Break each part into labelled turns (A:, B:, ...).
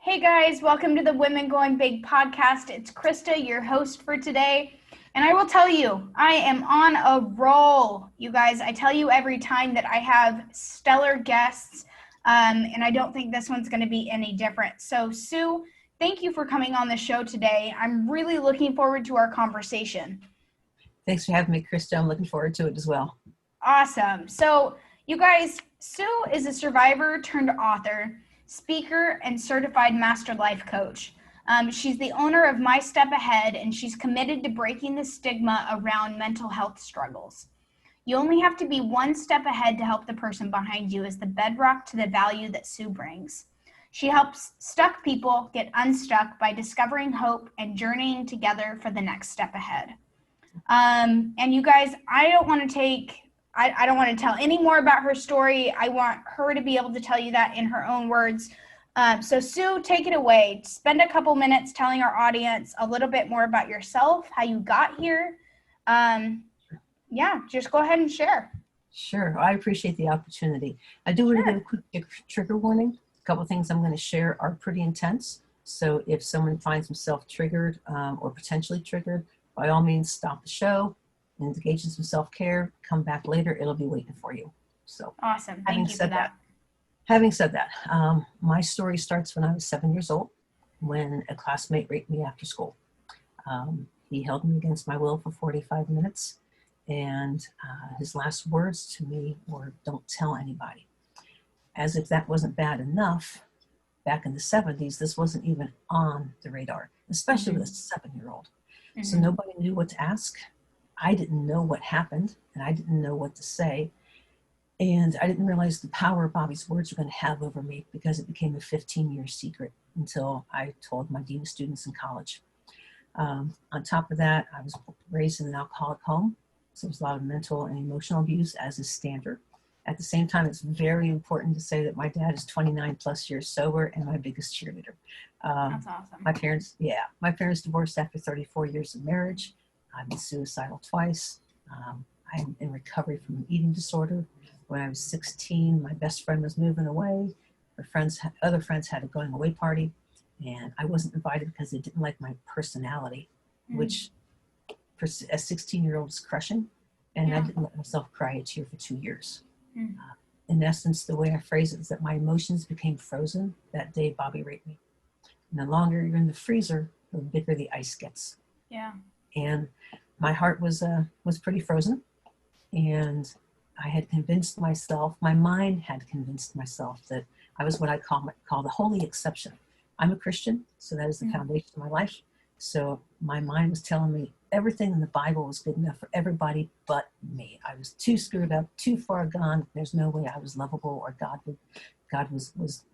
A: Hey guys, welcome to the Women Going Big podcast. It's Krista, your host for today. And I will tell you, I am on a roll. You guys, I tell you every time that I have stellar guests, and I don't think this one's going to be any different. So Sue, thank you for coming on the show today. I'm really looking forward to our conversation.
B: Thanks for having me, Krista. I'm looking forward to it as well.
A: Awesome. So you guys, Sue is a survivor turned author, speaker, and certified master life coach. She's the owner of My Step Ahead, and she's committed to breaking the stigma around mental health struggles. You only have to be one step ahead to help the person behind you is the bedrock to the value that Sue brings. She helps stuck people get unstuck by discovering hope and journeying together for the next step ahead. And you guys, I don't want to tell any more about her story. I want her to be able to tell you that in her own words. So Sue, take it away. Spend a couple minutes telling our audience a little bit more about yourself, how you got here. Just go ahead and share.
B: Sure. I appreciate the opportunity. I do want to give a quick trigger warning. A couple of things I'm going to share are pretty intense. So if someone finds himself triggered or potentially triggered, by all means, stop the show, engage in some self-care, come back later. It'll be waiting for you. So
A: awesome. Thank you for that.
B: Having said that, my story starts when I was 7 years old, when a classmate raped me after school. He held me against my will for 45 minutes, and his last words to me were, "Don't tell anybody." As if that wasn't bad enough, back in the 70s, this wasn't even on the radar, especially with a 7-year-old. So nobody knew what to ask. I didn't know what happened, and I didn't know what to say. And I didn't realize the power Bobby's words were going to have over me, because it became a 15-year secret until I told my dean of students in college. On top of that, I was raised in an alcoholic home, so there was a lot of mental and emotional abuse as is standard. At the same time, it's very important to say that my dad is 29 plus years sober and my biggest cheerleader.
A: That's awesome.
B: My parents divorced after 34 years of marriage. I've been suicidal twice. I'm in recovery from an eating disorder. When I was 16, my best friend was moving away. Other friends had a going away party, and I wasn't invited because they didn't like my personality, which for a 16-year-old is crushing. And I didn't let myself cry a tear for 2 years. In essence, the way I phrase it is that my emotions became frozen that day Bobby raped me. And the longer you're in the freezer, the bigger the ice gets.
A: Yeah.
B: And my heart was pretty frozen, and I had convinced myself, my mind had convinced myself that I was what I call the holy exception. I'm a Christian, so that is the foundation of my life. So my mind was telling me everything in the Bible was good enough for everybody but me. I was too screwed up, too far gone. There's no way I was lovable, or God would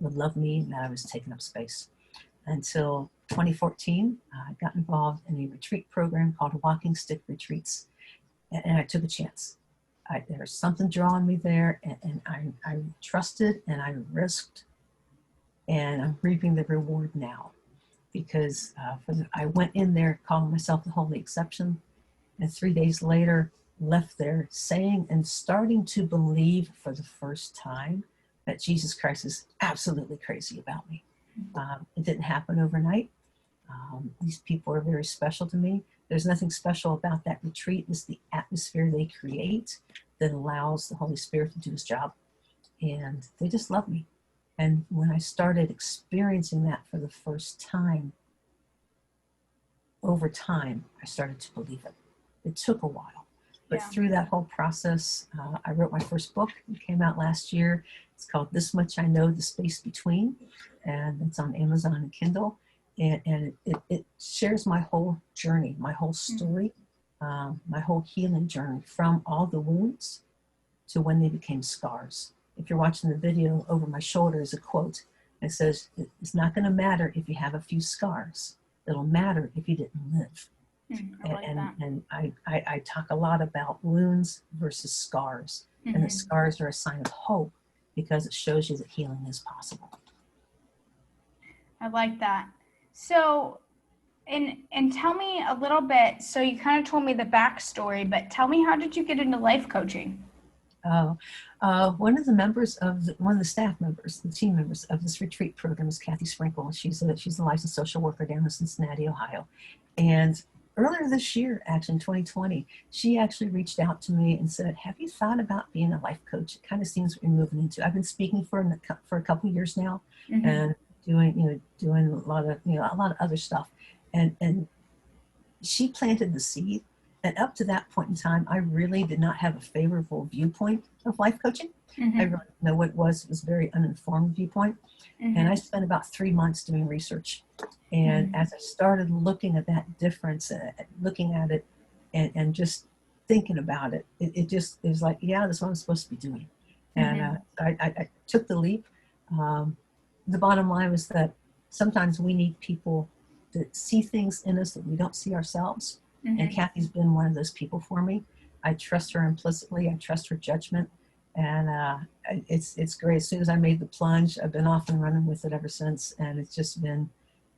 B: love me, and that I was taking up space. Until 2014, I got involved in a retreat program called Walking Stick Retreats, and I took a chance. There was something drawing me there, and I trusted and I risked, and I'm reaping the reward now, because I went in there calling myself the holy exception, and 3 days later left there saying and starting to believe for the first time that Jesus Christ is absolutely crazy about me. It didn't happen overnight. These people are very special to me. There's nothing special about that retreat. It's the atmosphere they create that allows the Holy Spirit to do his job. And they just love me. And when I started experiencing that for the first time, over time, I started to believe it. It took a while. But through that whole process, I wrote my first book. It came out last year. It's called This Much I Know, The Space Between. And it's on Amazon and Kindle. And it shares my whole journey, my whole story, my whole healing journey, from all the wounds to when they became scars. If you're watching the video, over my shoulder is a quote. It says, "It's not going to matter if you have a few scars. It'll matter if you didn't live." I talk a lot about wounds versus scars. And the scars are a sign of hope, because it shows you that healing is possible.
A: I like that. So, and tell me a little bit, so you kind of told me the backstory, but tell me, how did you get into life coaching?
B: One of the members of one of the staff members, the team members of this retreat program is Kathy Sprinkle. She's a licensed social worker down in Cincinnati, Ohio. And earlier this year, actually in 2020, she actually reached out to me and said, "Have you thought about being a life coach? It kind of seems what you're moving into." I've been speaking for a couple of years now, and doing a lot of other stuff, and she planted the seed. And up to that point in time, I really did not have a favorable viewpoint of life coaching. I really didn't know what it was. It was a very uninformed viewpoint. And I spent about 3 months doing research. And as I started looking at that difference, looking at it and just thinking about it, it just is like, yeah, that's what I'm supposed to be doing. And I took the leap. The bottom line was that sometimes we need people that see things in us that we don't see ourselves. And Kathy's been one of those people for me. I trust her implicitly. I trust her judgment. And it's great. As soon as I made the plunge, I've been off and running with it ever since. And it's been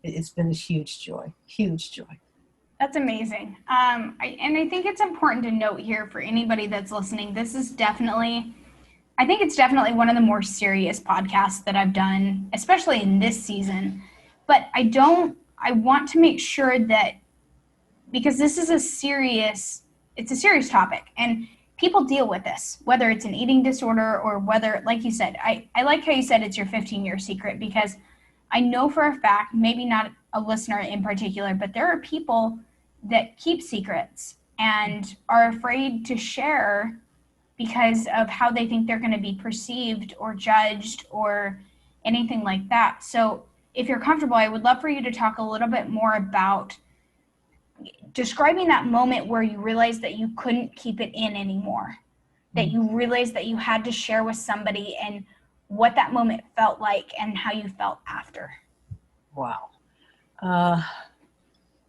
B: a huge joy, huge joy.
A: That's amazing. I think it's important to note here for anybody that's listening, I think it's definitely one of the more serious podcasts that I've done, especially in this season. But I want to make sure that, because this is a serious topic, and people deal with this, whether it's an eating disorder or whether, like you said, I like how you said it's your 15-year secret, because I know for a fact, maybe not a listener in particular, but there are people that keep secrets and are afraid to share because of how they think they're going to be perceived or judged or anything like that. So if you're comfortable, I would love for you to talk a little bit more about describing that moment where you realized that you couldn't keep it in anymore, that you realized that you had to share with somebody, and what that moment felt like and how you felt after.
B: Wow.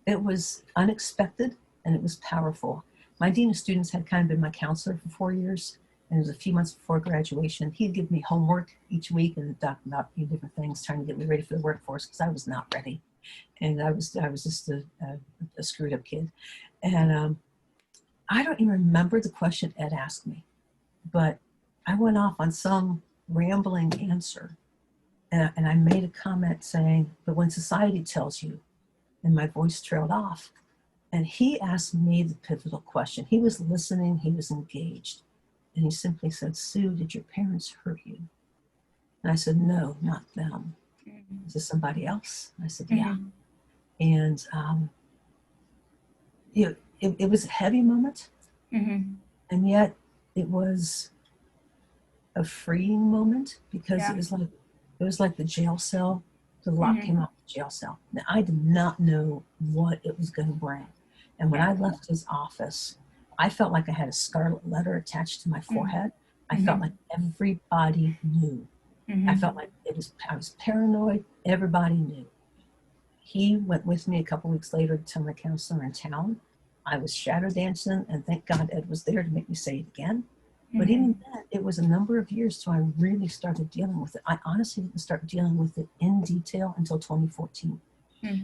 B: It was unexpected and it was powerful. My dean of students had kind of been my counselor for 4 years, and it was a few months before graduation. He'd give me homework each week and talk about different things, trying to get me ready for the workforce, because I was not ready. And I was just a screwed up kid. And I don't even remember the question Ed asked me, but I went off on some rambling answer. And I made a comment saying, "But when society tells you," and my voice trailed off. And he asked me the pivotal question. He was listening, he was engaged. And he simply said, "Sue, did your parents hurt you?" And I said, "No, not them." "Is this somebody else?" And I said, "Yeah." And it was a heavy moment, and yet it was a freeing moment, because it was like the jail cell. The lock came off the jail cell. Now, I did not know what it was going to bring. And when I left his office, I felt like I had a scarlet letter attached to my forehead. I felt like everybody knew. I felt like I was paranoid. Everybody knew. He went with me a couple weeks later to tell my counselor in town. I was shadow dancing, and thank God Ed was there to make me say it again. But even then, it was a number of years till I really started dealing with it. I honestly didn't start dealing with it in detail until 2014.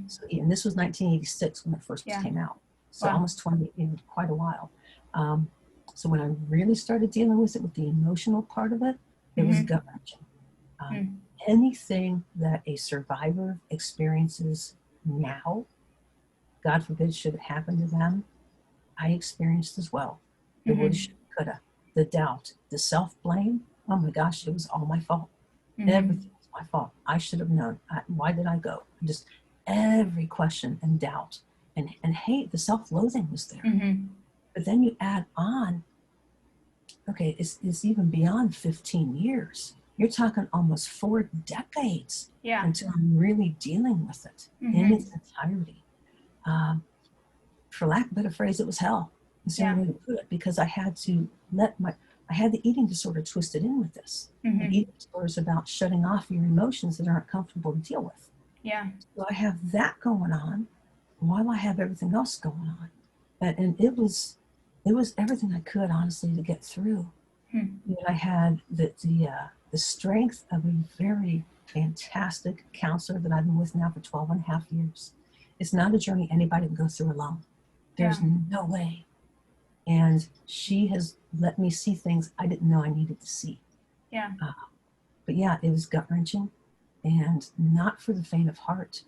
B: So, and this was 1986 when it first came out. So almost 20, quite a while. So when I really started dealing with it, with the emotional part of it, it was gut-wrenching. Anything that a survivor experiences now, God forbid, should it happen to them, I experienced as well. The woulda, shoulda, coulda, the doubt, the self-blame. Oh my gosh, it was all my fault. Everything was my fault. I should have known. Why did I go? Just every question and doubt and hate, the self-loathing was there. But then you add on, okay, it's even beyond 15 years. You're talking almost 4 decades until I'm really dealing with it in its entirety. For lack of a better phrase, it was hell. That's the only way to put it, because I had to I had the eating disorder twisted in with this. The eating disorder is about shutting off your emotions that aren't comfortable to deal with. So I have that going on while I have everything else going on. And it was everything I could, honestly, to get through. I had the strength of a very fantastic counselor that I've been with now for 12 and a half years. It's not a journey anybody can go through alone. There's no way. And she has let me see things I didn't know I needed to see.
A: Yeah.
B: But yeah, it was gut-wrenching and not for the faint of heart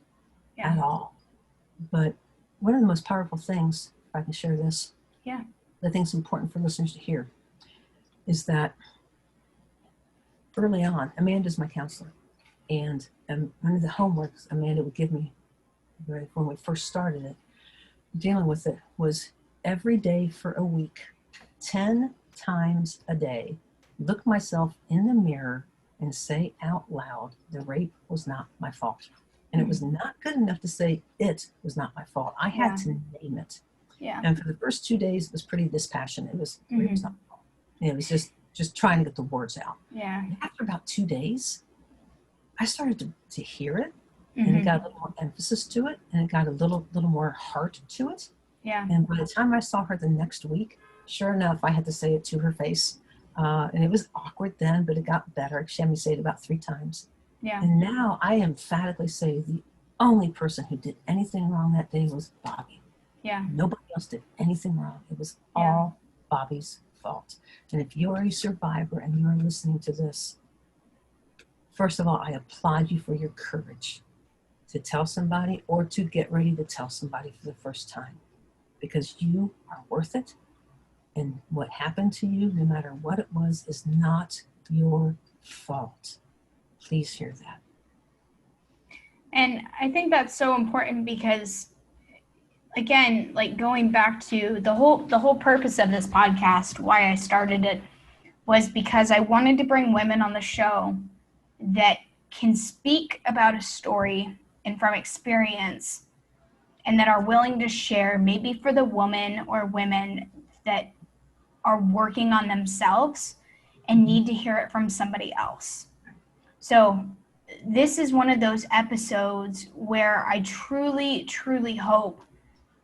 B: at all. But one of the most powerful things, if I can share this, I think it's important for listeners to hear, is that early on, Amanda's my counselor. And one of the homeworks Amanda would give me when we first started it, dealing with it, was every day for a week, 10 times a day, look myself in the mirror and say out loud, the rape was not my fault. And it was not good enough to say it was not my fault. I had to name it.
A: Yeah.
B: And for the first 2 days, it was pretty dispassionate. It was, rape was not my fault. And it was just trying to get the words out.
A: Yeah.
B: And after about 2 days, I started to hear it, and it got a little more emphasis to it, and it got a little more heart to it.
A: Yeah.
B: And by the time I saw her the next week, sure enough, I had to say it to her face. And it was awkward then, but it got better. She had me say it about 3 times.
A: Yeah.
B: And now I emphatically say the only person who did anything wrong that day was Bobby.
A: Yeah.
B: Nobody else did anything wrong. It was all Bobby's fault. And if you are a survivor and you are listening to this, first of all, I applaud you for your courage to tell somebody or to get ready to tell somebody for the first time, because you are worth it. And what happened to you, no matter what it was, is not your fault. Please hear that.
A: And I think that's so important because, again, like going back to the whole purpose of this podcast, why I started it, was because I wanted to bring women on the show that can speak about a story and from experience, and that are willing to share, maybe for the woman or women that are working on themselves and need to hear it from somebody else. So this is one of those episodes where I truly, truly hope,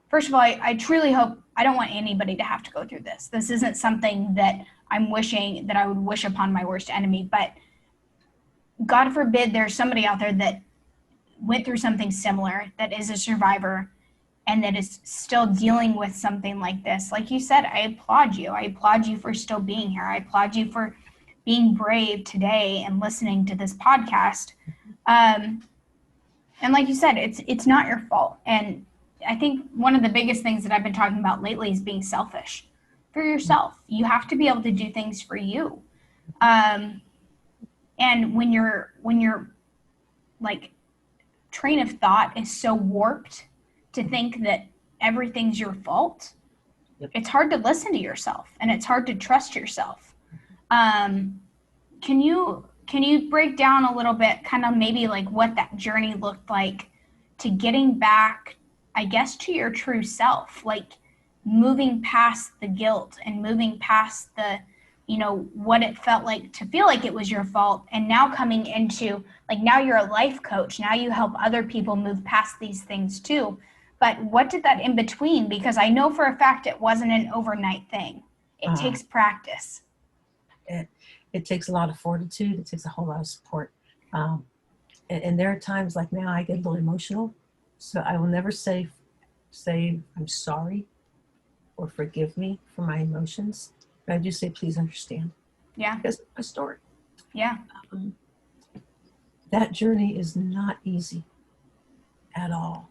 A: first of all, I truly hope, I don't want anybody to have to go through this. This isn't something that I'm wishing that I would wish upon my worst enemy, but God forbid there's somebody out there that went through something similar, that is a survivor, and that is still dealing with something like this. Like you said, I applaud you. I applaud you for still being here. I applaud you for being brave today and listening to this podcast. And like you said, it's not your fault. And I think one of the biggest things that I've been talking about lately is being selfish for yourself. You have to be able to do things for you. And when you're like, train of thought is so warped to think that everything's your fault, it's hard to listen to yourself and it's hard to trust yourself. Can you break down a little bit, kind of maybe like what that journey looked like to getting back, I guess, to your true self, like moving past the guilt and moving past the, what it felt like to feel like it was your fault, and now coming into, like, now you're a life coach, now you help other people move past these things too. But what did that in between? Because I know for a fact it wasn't an overnight thing. It takes practice.
B: It takes a lot of fortitude. It takes a whole lot of support. And there are times like now I get a little emotional. So I will never say I'm sorry or forgive me for my emotions. But I do say, please understand.
A: Yeah.
B: Because it's my story.
A: Yeah.
B: That journey is not easy at all.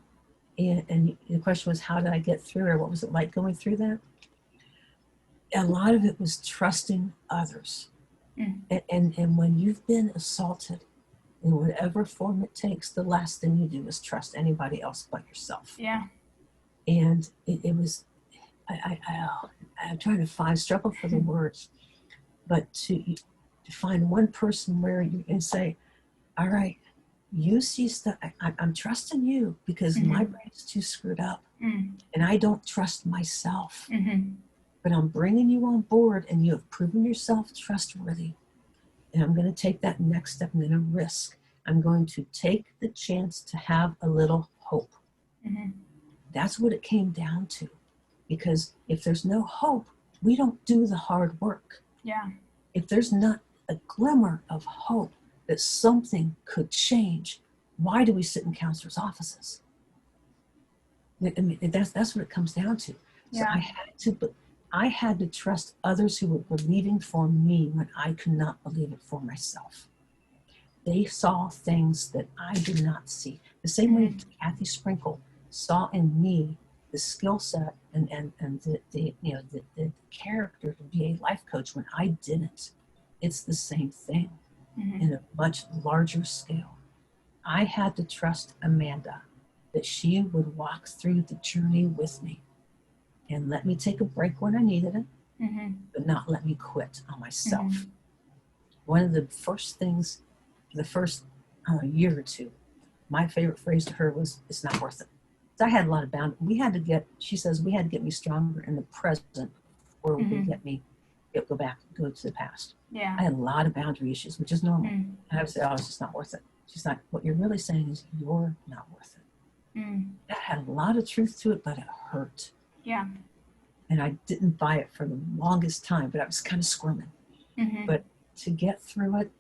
B: And the question was, how did I get through it? Or what was it like going through that? A lot of it was trusting others. And when you've been assaulted in whatever form it takes, the last thing you do is trust anybody else but yourself.
A: Yeah.
B: And it was, I'm trying to struggle for the words, but to find one person where you can say, all right, you see stuff, I'm trusting you because my brain is too screwed up and I don't trust myself. But I'm bringing you on board and you have proven yourself trustworthy. And I'm going to take that next step. I'm going to risk. I'm going to take the chance to have a little hope. That's what it came down to. Because if there's no hope, we don't do the hard work.
A: Yeah.
B: If there's not a glimmer of hope that something could change, why do we sit in counselors' offices? I mean, that's what it comes down to. So I had to I had to trust others who were believing for me when I could not believe it for myself. They saw things that I did not see. The same way Kathy Sprinkle saw in me the skill set and the character to be a life coach when I didn't. It's the same thing in a much larger scale. I had to trust Amanda that she would walk through the journey with me and let me take a break when I needed it, but not let me quit on myself. One of the first things, the first year or two, my favorite phrase to her was, "It's not worth it." So I had a lot of boundaries. She says, we had to get me stronger in the present before we could go to the past.
A: Yeah.
B: I had a lot of boundary issues, which is normal. And I would say, oh, it's just not worth it. She's like, what you're really saying is you're not worth it. That had a lot of truth to it, but it hurt.
A: Yeah.
B: And I didn't buy it for the longest time, but I was kind of squirming. But to get through it,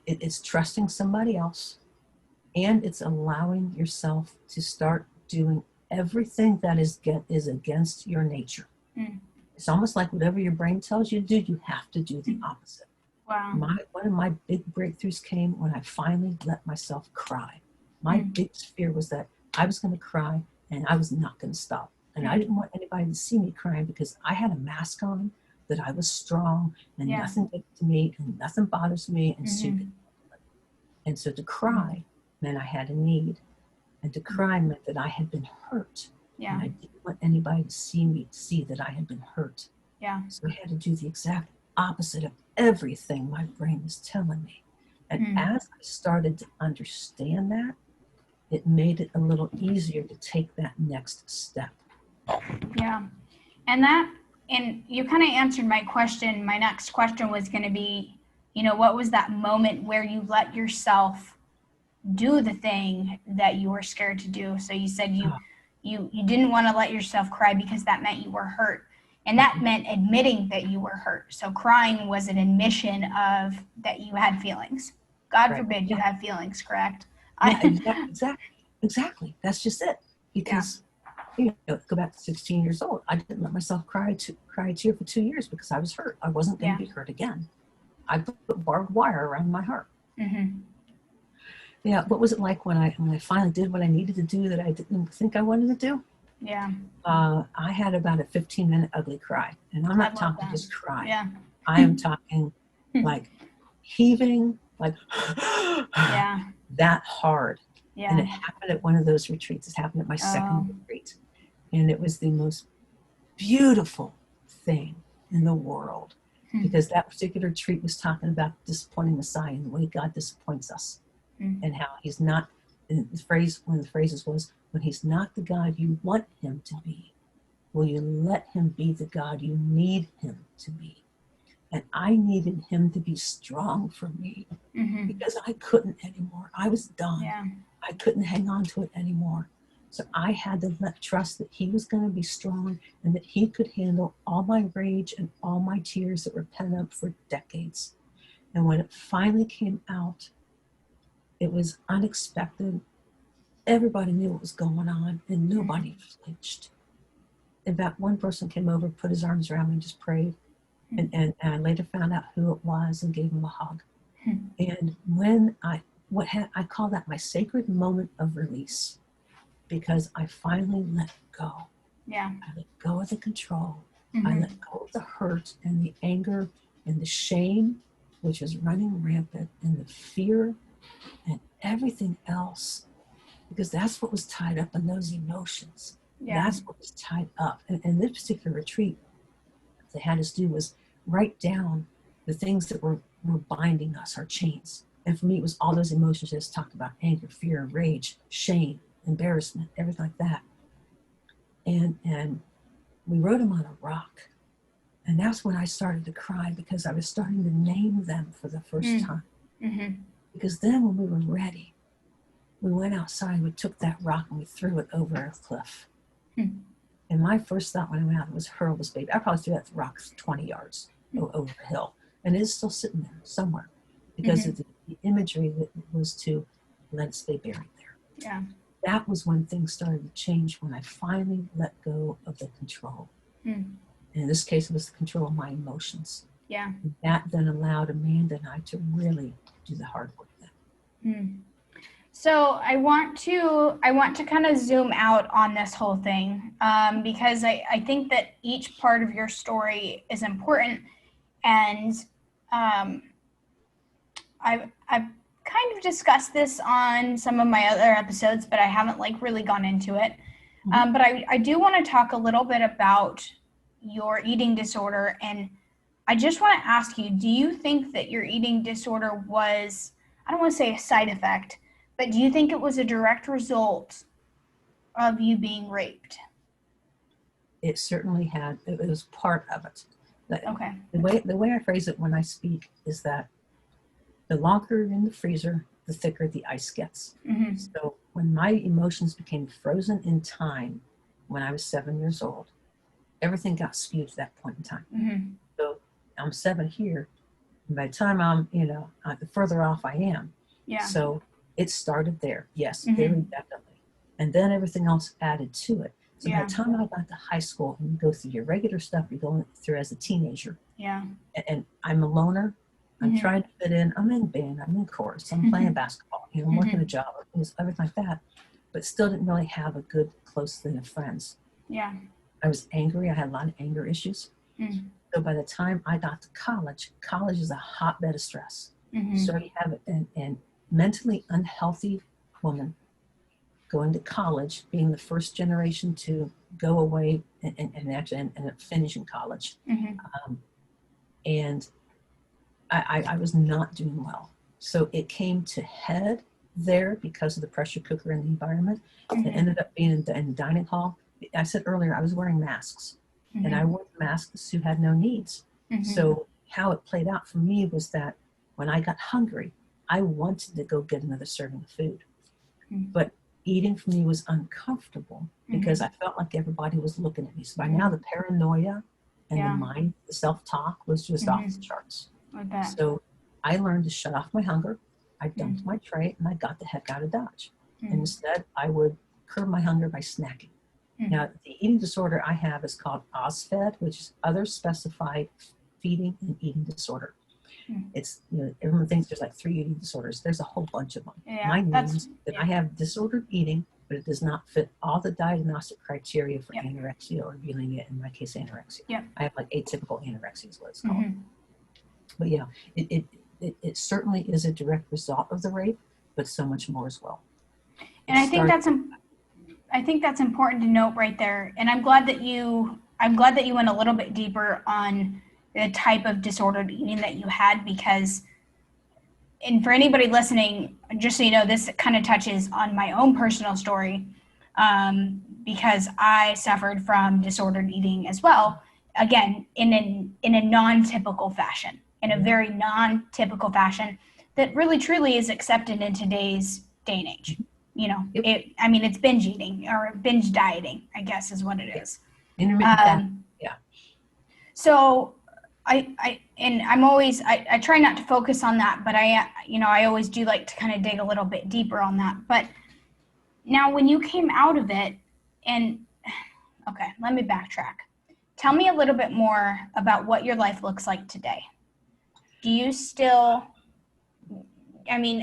B: it's trusting somebody else, and it's allowing yourself to start doing everything that is against your nature. It's almost like whatever your brain tells you to do, you have to do the opposite.
A: Wow.
B: One of my big breakthroughs came when I finally let myself cry. My biggest fear was that I was going to cry and I was not going to stop. And I didn't want anybody to see me crying because I had a mask on that I was strong and nothing gets to me and nothing bothers me and stupid. And so to cry meant I had a need. And to cry meant that I had been hurt.
A: Yeah.
B: And I didn't want anybody to see that I had been hurt.
A: Yeah.
B: So I had to do the exact opposite of everything my brain was telling me. And as I started to understand that, it made it a little easier to take that next step.
A: Yeah. And you kind of answered my question. My next question was going to be, what was that moment where you let yourself do the thing that you were scared to do? So you said you didn't want to let yourself cry because that meant you were hurt. And that meant admitting that you were hurt. So crying was an admission of that you had feelings. God forbid you have feelings, correct?
B: Yeah, exactly. That's just it. Because go back to 16 years old. I didn't let myself cry a tear for 2 years because I was hurt. I wasn't going to be hurt again. I put barbed wire around my heart. Yeah, what was it like when I finally did what I needed to do that I didn't think I wanted to do?
A: Yeah.
B: I had about a 15-minute ugly cry. And I'm not talking just cry.
A: Yeah.
B: I am talking like heaving, like that hard.
A: Yeah.
B: And it happened at one of those retreats. It happened at my second retreat. And it was the most beautiful thing in the world. Because that particular retreat was talking about disappointing Messiah and the way God disappoints us. And how he's not, and one of the phrases was, when he's not the God you want him to be, will you let him be the God you need him to be? And I needed him to be strong for me because I couldn't anymore. I was done.
A: Yeah.
B: I couldn't hang on to it anymore. So I had to trust that he was going to be strong and that he could handle all my rage and all my tears that were pent up for decades. And when it finally came out, it was unexpected. Everybody knew what was going on and nobody flinched. In fact, one person came over, put his arms around me and just prayed. And I later found out who it was and gave him a hug. And when I call that my sacred moment of release, because I finally let go.
A: Yeah.
B: I let go of the control. I let go of the hurt and the anger and the shame, which was running rampant, and the fear and everything else, because that's what was tied up in those emotions.
A: Yeah.
B: That's what was tied up. And this particular retreat, what they had us do was write down the things that were binding us, our chains. And for me, it was all those emotions I just talked about: anger, fear, rage, shame, embarrassment, everything like that. And we wrote them on a rock. And that's when I started to cry, because I was starting to name them for the first time. Because then when we were ready, we went outside, we took that rock and we threw it over a cliff. And my first thought when I went out was, hurl this baby. I probably threw that rock 20 yards over the hill. And it is still sitting there somewhere because of the imagery that was to let it stay buried there.
A: Yeah.
B: That was when things started to change, when I finally let go of the control.
A: Mm.
B: In this case, it was the control of my emotions.
A: Yeah.
B: And that then allowed Amanda and I to really do the hard work then.
A: Mm. So I want to kind of zoom out on this whole thing, because I think that each part of your story is important, and I've kind of discussed this on some of my other episodes, but I haven't like really gone into it.
B: Mm-hmm.
A: But I do want to talk a little bit about your eating disorder, and I just want to ask you, do you think that your eating disorder was, I don't want to say a side effect, but do you think it was a direct result of you being raped?
B: It certainly had, it was part of it.
A: Okay.
B: The way I phrase it when I speak is that the longer you're in the freezer, the thicker the ice gets.
A: Mm-hmm.
B: So when my emotions became frozen in time when I was 7 years old, everything got skewed at that point in time.
A: Mm-hmm.
B: So I'm 7 here, and by the time I'm, the further off I am.
A: Yeah.
B: So it started there, yes,
A: Mm-hmm.
B: very definitely. And then everything else added to it. So by
A: Yeah.
B: the time I got to high school and you go through your regular stuff you're going through as a teenager,
A: Yeah.
B: and I'm a loner, I'm
A: Mm-hmm.
B: trying to fit in, I'm in band, I'm in chorus, I'm
A: Mm-hmm.
B: playing basketball, I'm
A: Mm-hmm.
B: working a job, everything like that, but still didn't really have a good, close thing of friends.
A: Yeah.
B: I was angry, I had a lot of anger issues.
A: Mm-hmm.
B: So by the time I got to college is a hotbed of stress.
A: Mm-hmm.
B: So you have an mentally unhealthy woman going to college, being the first generation to go away and actually finish in college.
A: Mm-hmm.
B: And I was not doing well. So it came to head there because of the pressure cooker and the environment.
A: Mm-hmm.
B: It ended up being in the dining hall. I said earlier, I was wearing masks.
A: Mm-hmm.
B: And I wore masks who had no needs.
A: Mm-hmm.
B: So how it played out for me was that when I got hungry, I wanted to go get another serving of food.
A: Mm-hmm.
B: But eating for me was uncomfortable because
A: Mm-hmm.
B: I felt like everybody was looking at me. So by now the paranoia and
A: Yeah.
B: the mind, the self-talk was just
A: Mm-hmm.
B: off the charts.
A: I bet.
B: So I learned to shut off my hunger. I dumped
A: Mm-hmm.
B: my tray and I got the heck out of Dodge.
A: Mm-hmm.
B: And instead I would curb my hunger by snacking.
A: Mm-hmm.
B: Now, the eating disorder I have is called OSFED, which is Other Specified Feeding and Eating Disorder.
A: Mm-hmm.
B: It's, everyone thinks there's like 3 eating disorders. There's a whole bunch of them.
A: Yeah,
B: Mine means that I have disordered eating, but it does not fit all the diagnostic criteria for anorexia or bulimia, in my case, anorexia.
A: Yep.
B: I have like atypical anorexia is what it's called.
A: Mm-hmm.
B: But yeah, it certainly is a direct result of the rape, but so much more as well.
A: And I think that's important to note right there. And I'm glad that you went a little bit deeper on the type of disordered eating that you had, because, and for anybody listening, just so you know, this kind of touches on my own personal story, because I suffered from disordered eating as well. Again, in a non-typical fashion, in a very non-typical fashion that really truly is accepted in today's day and age. It's binge eating or binge dieting, I guess is what it is.
B: Intermittent fasting, yeah.
A: So I try not to focus on that, but I always do like to kind of dig a little bit deeper on that. But now when you came out of it, okay, let me backtrack. Tell me a little bit more about what your life looks like today. Do you still,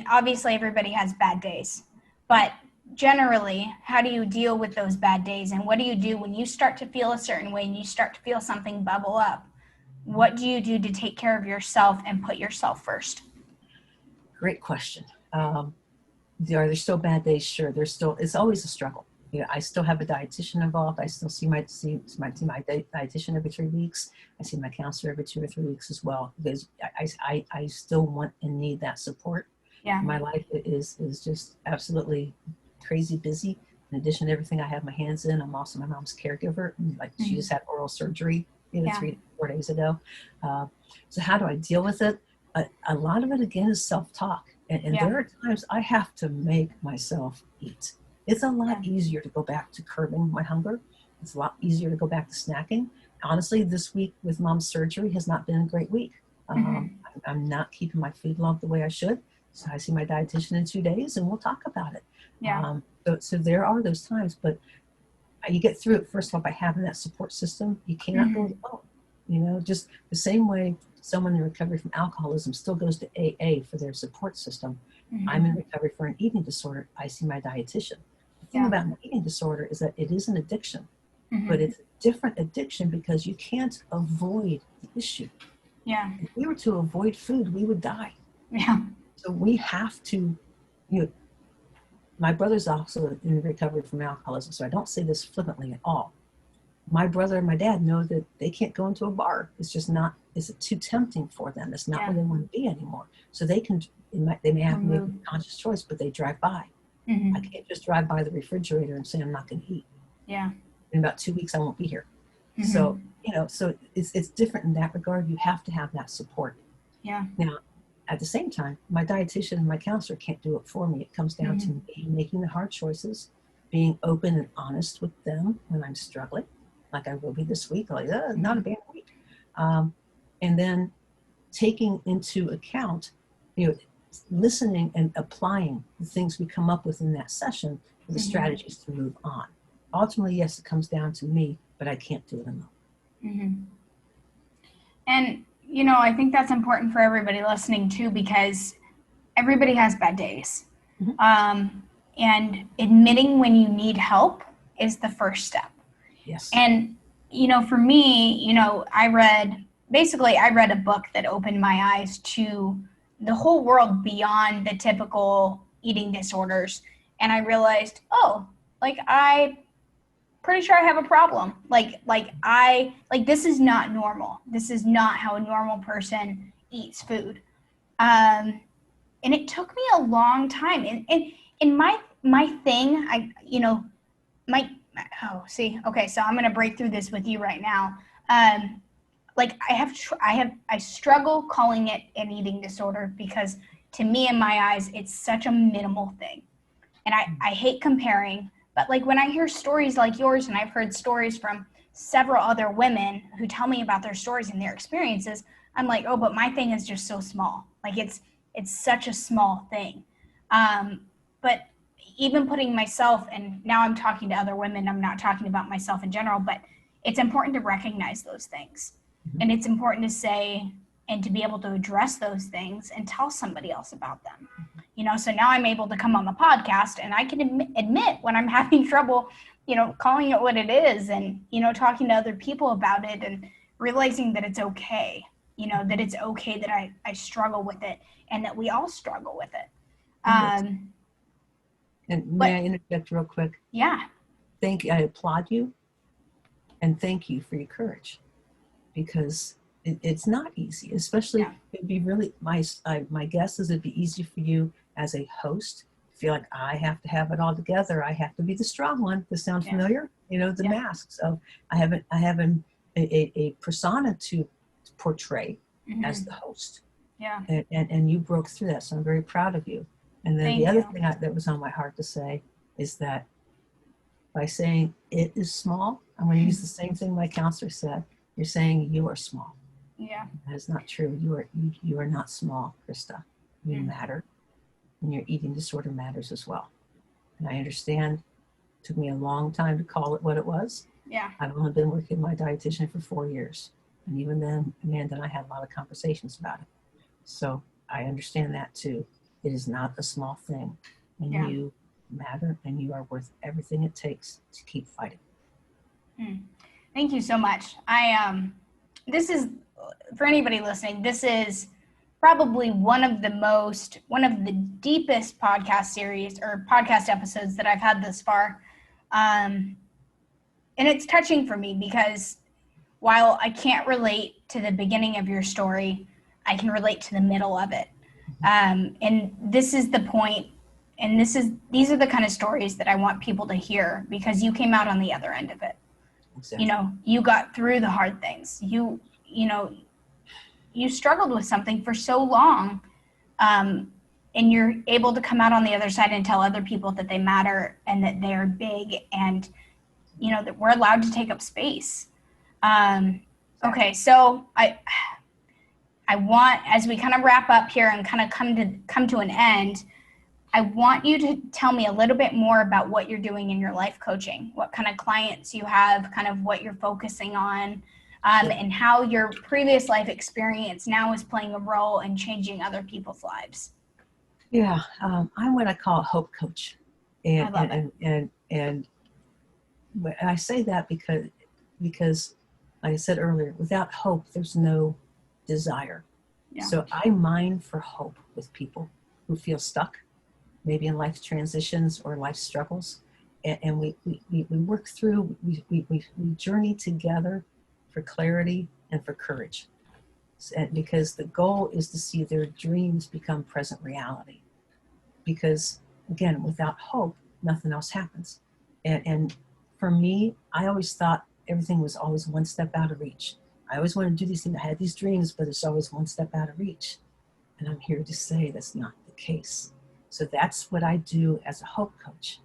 A: obviously everybody has bad days, but generally, how do you deal with those bad days? And what do you do when you start to feel a certain way and you start to feel something bubble up? What do you do to take care of yourself and put yourself first?
B: Great question. Are there still bad days? Sure. It's always a struggle. I still have a dietitian involved. I still see my dietitian every 3 weeks. I see my counselor every 2 or 3 weeks as well, because I still want and need that support.
A: Yeah.
B: My life is just absolutely crazy busy. In addition to everything I have my hands in, I'm also my mom's caregiver. And she just had oral surgery 3 to 4 days ago. So how do I deal with it? A lot of it, again, is self-talk. And there are times I have to make myself eat. It's a lot easier to go back to curbing my hunger. It's a lot easier to go back to snacking. Honestly, this week with mom's surgery has not been a great week. I'm not keeping my food log the way I should. So I see my dietitian in 2 days and we'll talk about it.
A: Yeah.
B: So there are those times, but you get through it, first of all, by having that support system. You cannot go alone. You know, just the same way someone in recovery from alcoholism still goes to AA for their support system. I'm in recovery for an eating disorder. I see my dietitian. The thing about an eating disorder is that it is an addiction, but it's a different addiction because you can't avoid the issue.
A: Yeah.
B: If we were to avoid food, we would die.
A: Yeah.
B: So we have to, you know, my brother's also in recovery from alcoholism, so I don't say this flippantly at all. My brother and my dad know that they can't go into a bar. It's just not, it's too tempting for them. It's not where they want to be anymore. So they may have made a conscious choice, but they drive by. I can't just drive by the refrigerator and say I'm not going to eat.
A: Yeah.
B: In about 2 weeks, I won't be here. So, you know, so it's different in that regard. You have to have that support.
A: Yeah.
B: Now, at the same time, my dietitian and my counselor can't do it for me. It comes down to me making the hard choices, being open and honest with them when I'm struggling, like I will be this week, like, not a bad week. And then taking into account, you know, listening and applying the things we come up with in that session for the strategies to move on. Ultimately, yes, it comes down to me, but I can't do it alone.
A: And, you know, I think that's important for everybody listening too, because everybody has bad days. And admitting when you need help is the first step.
B: Yes.
A: And, you know, for me, you know, I read a book that opened my eyes to the whole world beyond the typical eating disorders. And I realized, I pretty sure I have a problem. This is not normal. This is not how a normal person eats food. And it took me a long time. And my thing, so I'm going to break through this with you right now. I struggle calling it an eating disorder because to me, in my eyes, it's such a minimal thing. And I hate comparing, but like when I hear stories like yours, and I've heard stories from several other women who tell me about their stories and their experiences, I'm like, oh, but my thing is just so small. Like it's such a small thing. But even putting myself, and now I'm talking to other women, I'm not talking about myself in general, but it's important to recognize those things. And it's important to say and to be able to address those things and tell somebody else about them. You know, so now I'm able to come on the podcast and I can admit when I'm having trouble, you know, calling it what it is and, you know, talking to other people about it and realizing that it's okay, you know, that it's okay that I struggle with it and that we all struggle with it.
B: And may I interject real quick?
A: Yeah.
B: I applaud you and thank you for your courage, because it's not easy, especially it'd be really, my guess is it'd be easy for you as a host to feel like I have to have it all together. I have to be the strong one. Does sound familiar? You know, the masks of I have a persona to portray as the host.
A: Yeah.
B: And you broke through that, so I'm very proud of you. And then the other thing that was on my heart to say is that by saying it is small, I'm going to use the same thing my counselor said. You're saying you are small.
A: Yeah.
B: That is not true. You are not small, Krista. You matter. And your eating disorder matters as well. And I understand it took me a long time to call it what it was.
A: Yeah.
B: I've only been working with my dietitian for 4 years. And even then, Amanda and I had a lot of conversations about it. So I understand that too. It is not a small thing. And you matter and you are worth everything it takes to keep fighting.
A: Thank you so much. This is, for anybody listening, this is probably one of the deepest podcast series or podcast episodes that I've had thus far. And it's touching for me because while I can't relate to the beginning of your story, I can relate to the middle of it. And this is the point, and these are the kind of stories that I want people to hear because you came out on the other end of it. Exactly. You know, you got through the hard things. You struggled with something for so long, and you're able to come out on the other side and tell other people that they matter and that they are big and, you know, that we're allowed to take up space. Okay, so I want, as we kind of wrap up here and kind of come to an end, I want you to tell me a little bit more about what you're doing in your life coaching, what kind of clients you have, kind of what you're focusing on, and how your previous life experience now is playing a role in changing other people's lives.
B: Yeah, I'm what I call a hope coach.
A: I love it.
B: And I say that because, like I said earlier, without hope, there's no desire.
A: Yeah.
B: So I mine for hope with people who feel stuck, maybe in life transitions or life struggles. And we work through, we journey together for clarity and for courage. And because the goal is to see their dreams become present reality. Because again, without hope, nothing else happens. And for me, I always thought everything was always one step out of reach. I always wanted to do these things. I had these dreams, but it's always one step out of reach. And I'm here to say that's not the case. So that's what I do as a hope coach,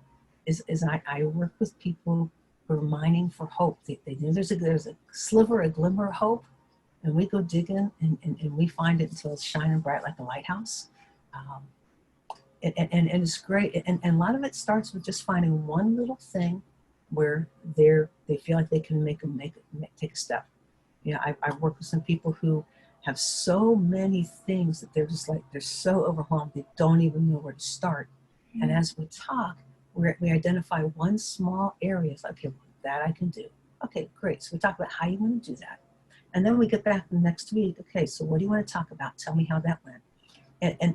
B: is I work with people who are mining for hope. They know there's a sliver, a glimmer of hope, and we go digging and we find it until it's shining bright like a lighthouse. And it's great. And a lot of it starts with just finding one little thing where they feel like they can take a step. You know, I work with some people who have so many things that they're so overwhelmed they don't even know where to start. Mm-hmm. And as we talk, we identify one small area. It's like, okay, that I can do. Okay, great. So we talk about how you want to do that. And then we get back the next week. Okay, so what do you want to talk about? Tell me how that went.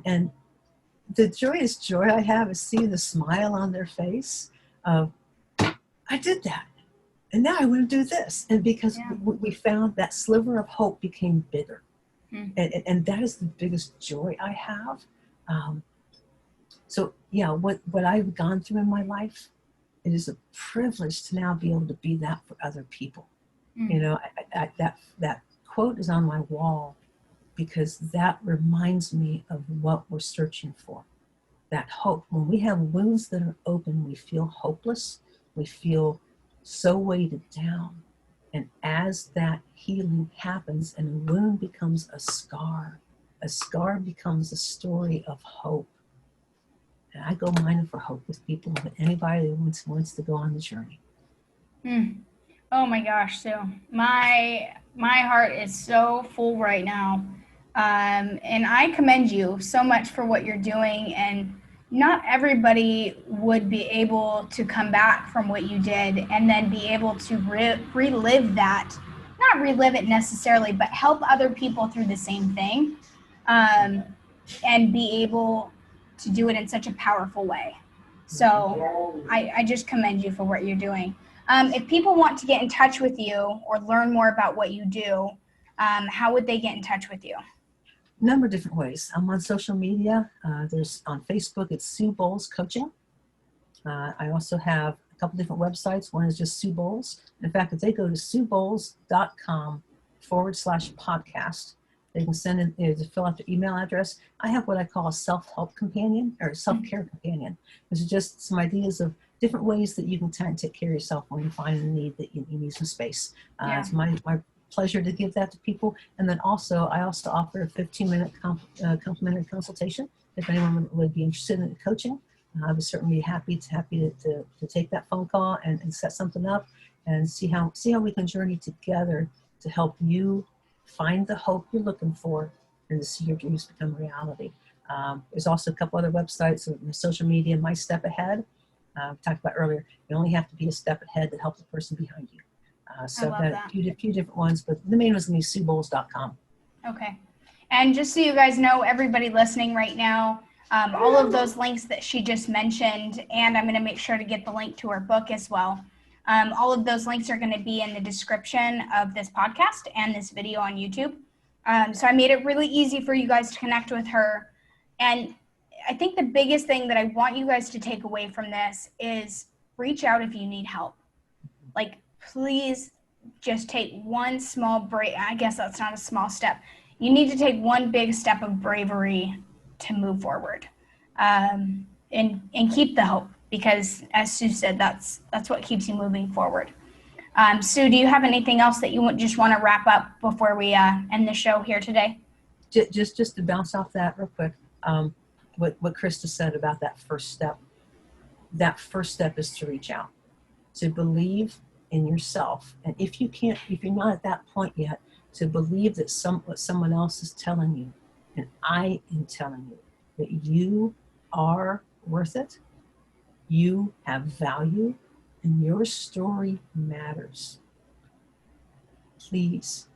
B: And the joyous joy I have is seeing the smile on their face of, I did that. And now I want to do this. And because we found that sliver of hope became bigger. Mm. And that is the biggest joy I have. So yeah, what I've gone through in my life, it is a privilege to now be able to be that for other people. Mm. You know, that quote is on my wall because that reminds me of what we're searching for. That hope. When we have wounds that are open, we feel hopeless. We feel so weighted down. And as that healing happens and a wound becomes a scar becomes a story of hope. And I go mining for hope with people, but anybody that wants to go on the journey.
A: Oh my gosh, Sue. My heart is so full right now. And I commend you so much for what you're doing. And not everybody would be able to come back from what you did and then be able to relive that. Not relive it necessarily, but help other people through the same thing, and be able to do it in such a powerful way. So I just commend you for what you're doing. If people want to get in touch with you or learn more about what you do, how would they get in touch with you?
B: A number of different ways. I'm on social media. There's on Facebook, it's Sue Bowles Coaching. I also have a couple different websites. One is just Sue Bowles. In fact, if they go to SueBowles.com/podcast, they can send in, to fill out their email address. I have what I call a self-help companion or self-care companion. This is just some ideas of different ways that you can take care of yourself when you find a need that you need some space. It's my pleasure to give that to people. And then I also offer a 15-minute complimentary consultation. If anyone would be interested in coaching, I would certainly be happy to take that phone call and set something up and see how we can journey together to help you find the hope you're looking for and to see your dreams become reality. There's also a couple other websites on social media. My Step Ahead, talked about earlier, you only have to be a step ahead to help the person behind you. So I've got a few different ones, but the main one's going to be SueBowles.com.
A: Okay. And just so you guys know, everybody listening right now, all of those links that she just mentioned, and I'm going to make sure to get the link to her book as well. All of those links are going to be in the description of this podcast and this video on YouTube. So I made it really easy for you guys to connect with her. And I think the biggest thing that I want you guys to take away from this is reach out if you need help. Like, please just take one small I guess that's not a small step. You need to take one big step of bravery to move forward, and keep the hope, because as Sue said, that's what keeps you moving forward. Sue, do you have anything else that you just want to wrap up before we end the show here today?
B: Just to bounce off that real quick. what Krista said about that first step. That first step is to reach out, to believe in yourself. And if you're not at that point yet, to believe that what someone else is telling you, and I am telling you, that you are worth it, you have value, and your story matters. Please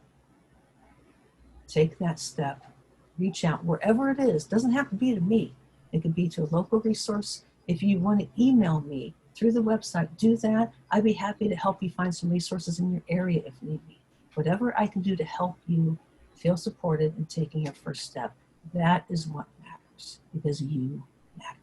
B: take that step. Reach out wherever it is. It doesn't have to be to me. It could be to a local resource. If you want to email me through the website, do that. I'd be happy to help you find some resources in your area if need be. Whatever I can do to help you feel supported in taking your first step, that is what matters, because you matter.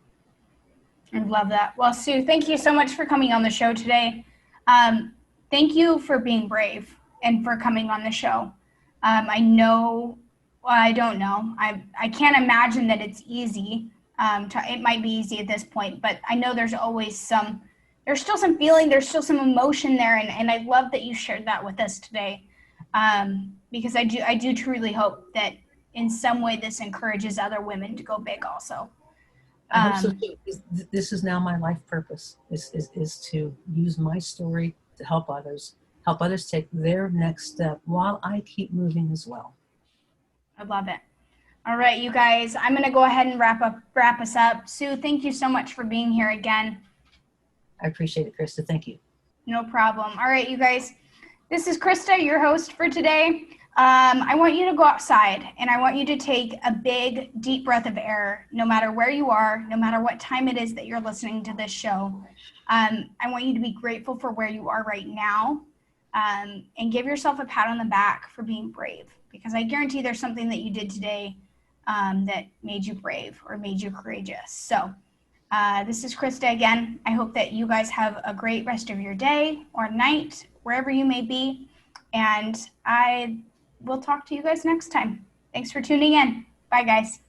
A: I love that. Well, Sue, thank you so much for coming on the show today. Thank you for being brave and for coming on the show. I know, well, I don't know. I can't imagine that it's easy. It might be easy at this point, but I know there's still some feeling, there's still some emotion there. And I love that you shared that with us today. Because I do truly hope that in some way this encourages other women to go big also.
B: I hope so too. This is now my life purpose, is to use my story to help others take their next step while I keep moving as well.
A: I love it. All right, you guys, I'm going to go ahead and wrap us up. Sue, thank you so much for being here again.
B: I appreciate it, Krista. Thank you.
A: No problem. All right, you guys, this is Krista, your host for today. I want you to go outside and I want you to take a big, deep breath of air, no matter where you are, no matter what time it is that you're listening to this show. I want you to be grateful for where you are right now, and give yourself a pat on the back for being brave, because I guarantee there's something that you did today that made you brave or made you courageous. So this is Krista again. I hope that you guys have a great rest of your day or night, wherever you may be. And I will talk to you guys next time. Thanks for tuning in. Bye, guys.